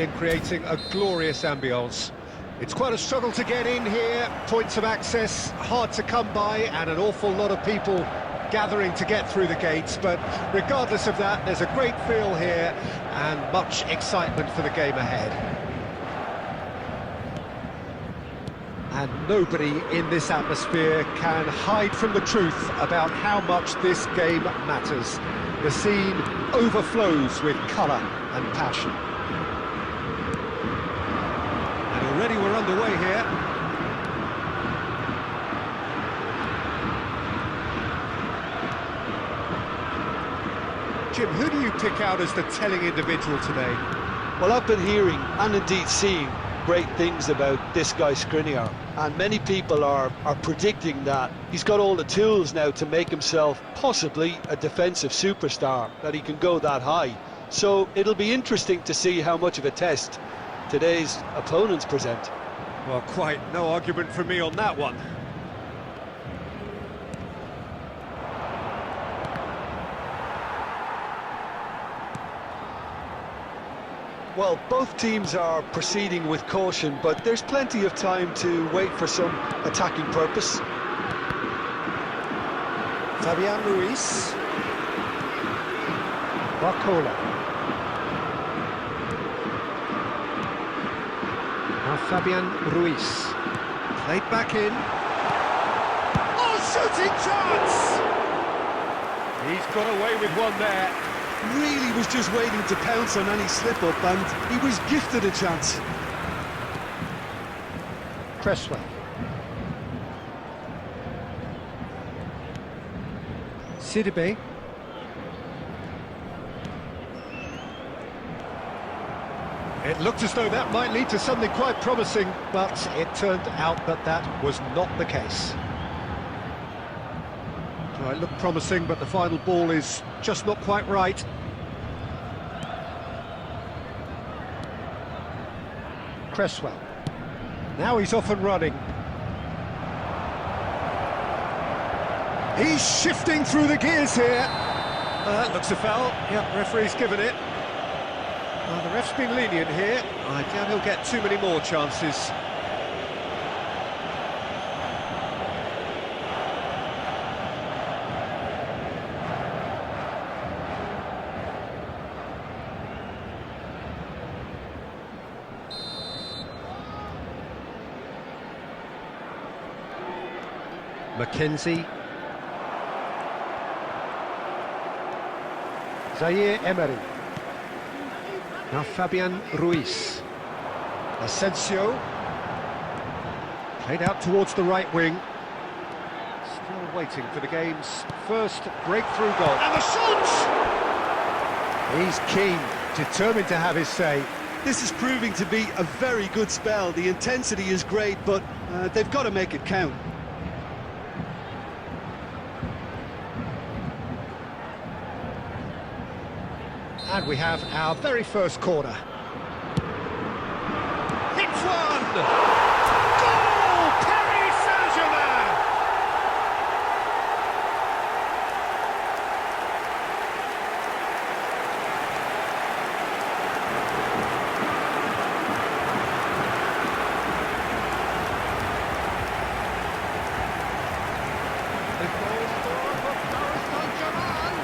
in creating a glorious ambience. It's quite a struggle to get in here, points of access hard to come by, and an awful lot of people gathering to get through the gates, but regardless of that, there's a great feel here and much excitement for the game ahead. And nobody in this atmosphere can hide from the truth about how much this game matters. The scene overflows with colour and passion. And already we're underway here. Jim, who do you pick out as the telling individual today? Well, I've been hearing, and indeed seeing, great things about this guy Skriniar, and many people are predicting that he's got all the tools now to make himself possibly a defensive superstar, that he can go that high. So it'll be interesting to see how much of a test today's opponents present. Well, quite no argument from me on that one. Well, both teams are proceeding with caution, but there's plenty of time to wait for some attacking purpose. Fabian Ruiz. Barcola. Now Fabian Ruiz. Played back in. Oh, shooting chance! He's got away with one there. Really was just waiting to pounce on any slip-up, and he was gifted a chance. Cresswell. Sidibe. It looked as though that might lead to something quite promising, but it turned out that that was not the case. Well, it looked promising, but the final ball is just not quite right. Cresswell. Now he's off and running. He's shifting through the gears here. That looks a foul. Yep, referee's given it. Well, the ref's been lenient here. I doubt he'll get too many more chances. Mackenzie. Zaire Emery. Now Fabian Ruiz. Asensio. Played out towards the right wing. Still waiting for the game's first breakthrough goal. And the shot! He's keen, determined to have his say. This is proving to be a very good spell. The intensity is great, but they've got to make it count. And we have our very first corner. Hits one! Goal! Paris Saint-Germain! The goal scorer for Paris Saint-Germain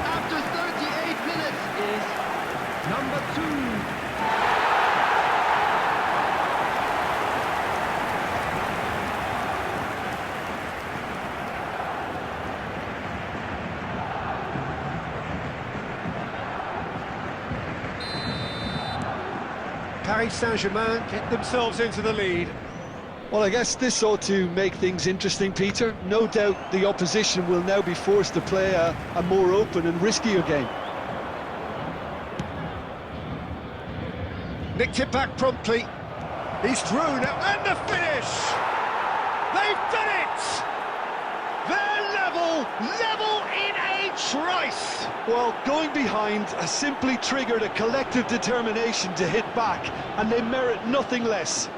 after 38 minutes is number 2. Paris Saint-Germain get themselves into the lead. Well, I guess this ought to make things interesting, Peter. No doubt the opposition will now be forced to play a more open and riskier game. Nicked it back promptly. He's through now, and the finish! They've done it! They're level in a trice! Well, going behind has simply triggered a collective determination to hit back, and they merit nothing less.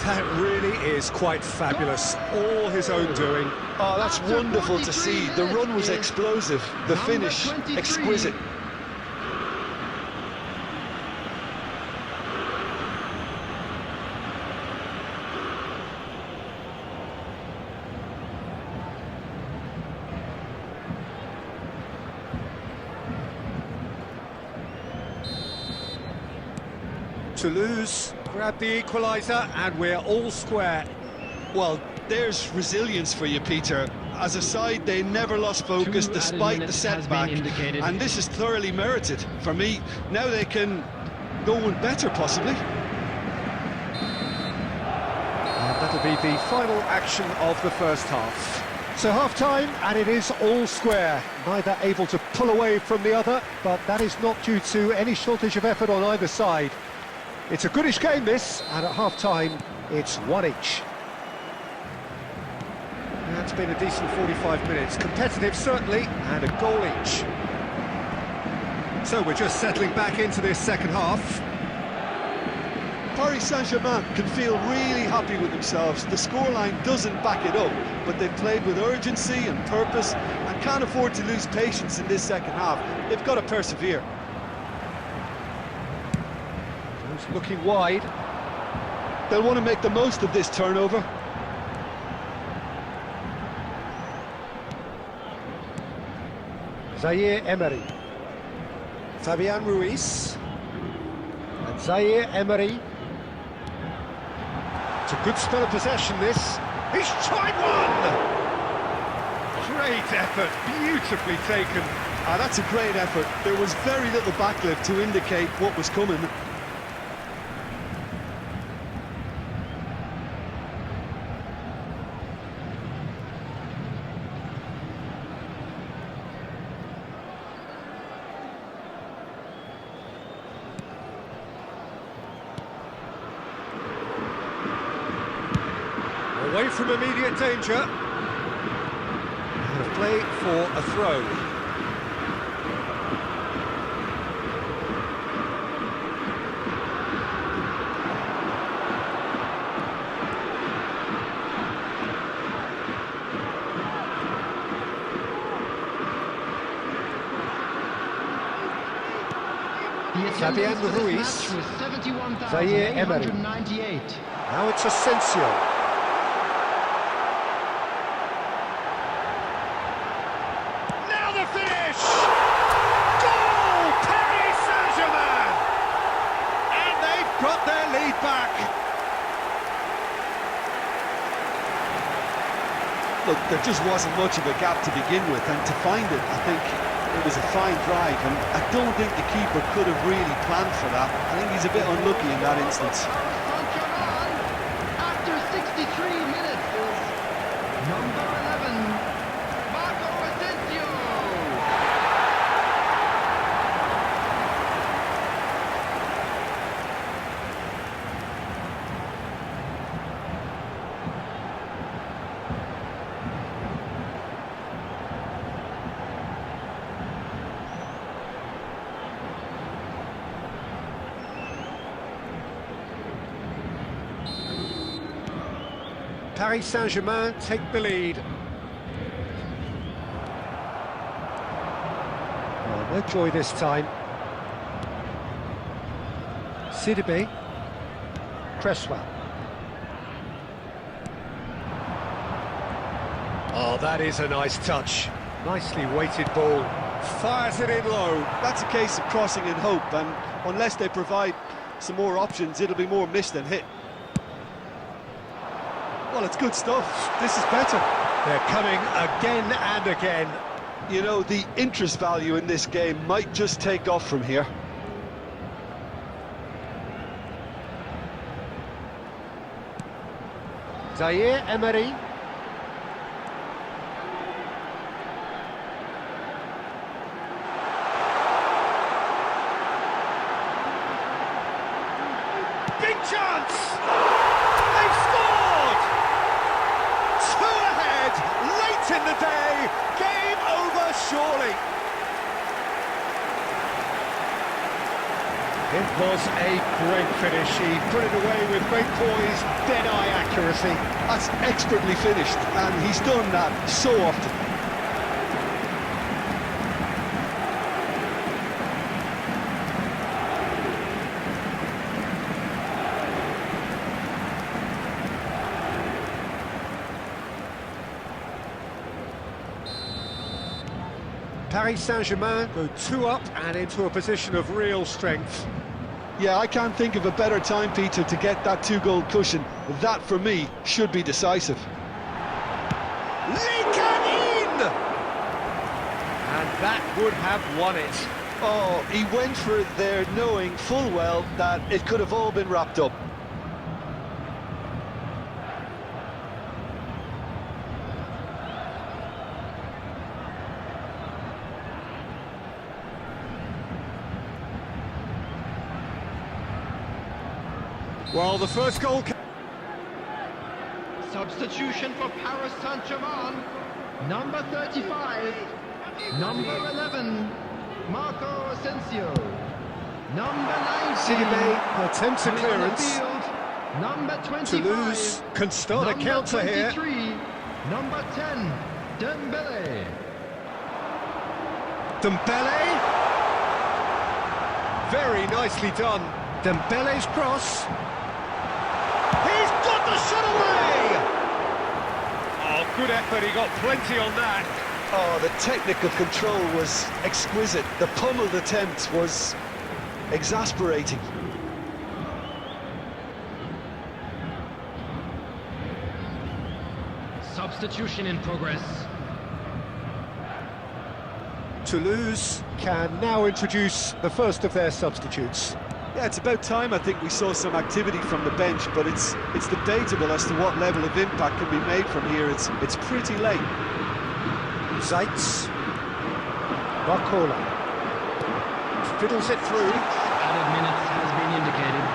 That really is quite fabulous. All his own doing. Oh, that's wonderful to see. The run was explosive, the finish exquisite. Toulouse grab the equaliser and we're all square. Well, there's resilience for you, Peter. As a side, they never lost focus despite the setback, and this is thoroughly merited. For me, now they can go one better, possibly. And that'll be the final action of the first half. So half-time, and it is all square. Neither able to pull away from the other, but that is not due to any shortage of effort on either side. It's a goodish game, this, and at half-time, it's one each. That's been a decent 45 minutes. Competitive, certainly, and a goal each. So we're just settling back into this second half. Paris Saint-Germain can feel really happy with themselves. The scoreline doesn't back it up, but they've played with urgency and purpose and can't afford to lose patience in this second half. They've got to persevere. Looking wide. They'll want to make the most of this turnover. Zaire Emery. Fabian Ruiz. And Zaire Emery. It's a good spell of possession, this. He's tried one! Great effort, beautifully taken. That's a great effort. There was very little backlift to indicate what was coming. Away from immediate danger. And a play for a throw. Fabian Ruiz. Zaire Emery. Now it's Asensio. Finish! Goal! Paris Saint-Germain! And they've got their lead back. Look, there just wasn't much of a gap to begin with, and to find it, I think it was a fine drive, and I don't think the keeper could have really planned for that. I think he's a bit unlucky in that instance. After 63 minutes is number 11. Paris Saint-Germain take the lead. Oh, no joy this time. Sidibe. Cresswell. Oh, that is a nice touch. Nicely weighted ball. Fires it in low. That's a case of crossing in hope, and unless they provide some more options, it'll be more missed than hit. Well, it's good stuff. This is better. They're coming again and again. You know, the interest value in this game might just take off from here. Zaire Emery. Big chance! They've scored! Two ahead, late in the day, game over surely. It was a great finish. He put it away with great poise, dead-eye accuracy. That's expertly finished, and he's done that so often. Paris Saint-Germain go 2 up and into a position of real strength. Yeah, I can't think of a better time, Peter, to get that 2-goal cushion. That, for me, should be decisive. Leaken in! And that would have won it. Oh, he went for it there, knowing full well that it could have all been wrapped up. Well, the first goal... Substitution for Paris Saint-Germain. Number 35. Number 11. Marco Asensio. Number 19. Sidibé attempts a coming on the clearance. field, Number 25. Toulouse can start a counter here. Number 10. Dembele. Dembele. Very nicely done. Dembele's cross. He's got the shot away! Oh, good effort, he got plenty on that. Oh, the technical control was exquisite. The pummeled attempt was exasperating. Substitution in progress. Toulouse can now introduce the first of their substitutes. Yeah, it's about time I think we saw some activity from the bench, but it's debatable as to what level of impact can be made from here. It's pretty late. Zaitz. Barcola. Fiddles it through. Added minutes has been indicated.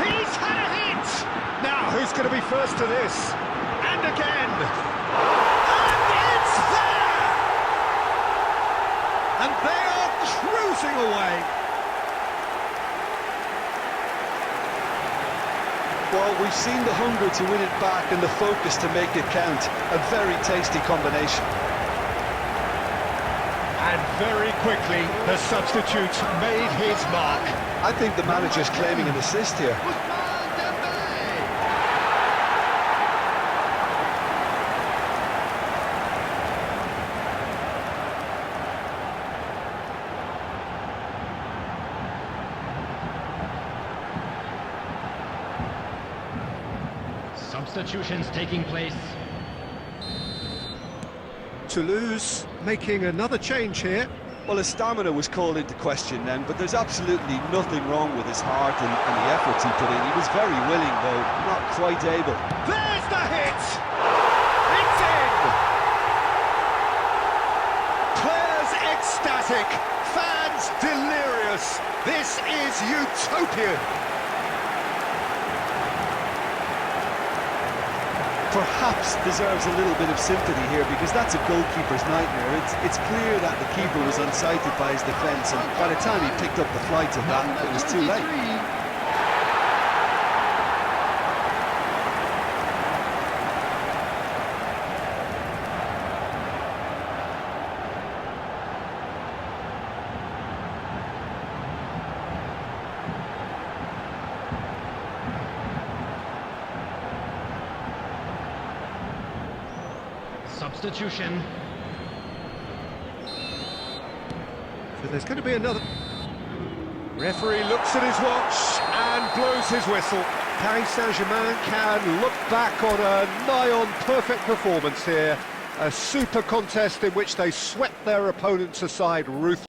He's had a hit! Now, who's going to be first to this? And again! And it's there! And they are cruising away. Well, we've seen the hunger to win it back and the focus to make it count. A very tasty combination. And very quickly, the substitute made his mark. I think the manager's claiming an assist here. Ousmane Dembele. Substitutions taking place. Toulouse making another change here. Well, his stamina was called into question then, but there's absolutely nothing wrong with his heart and the efforts he put in. He was very willing, though not quite able. There's the hit! It's in! Players ecstatic, fans delirious. This is utopian. Perhaps deserves a little bit of sympathy here, because that's a goalkeeper's nightmare. It's clear that the keeper was unsighted by his defence, and by the time he picked up the flight of that, it was too late. Substitution. So there's going to be another... Referee looks at his watch and blows his whistle. Paris Saint-Germain can look back on a nigh-on perfect performance here. A super contest in which they swept their opponents aside ruthlessly.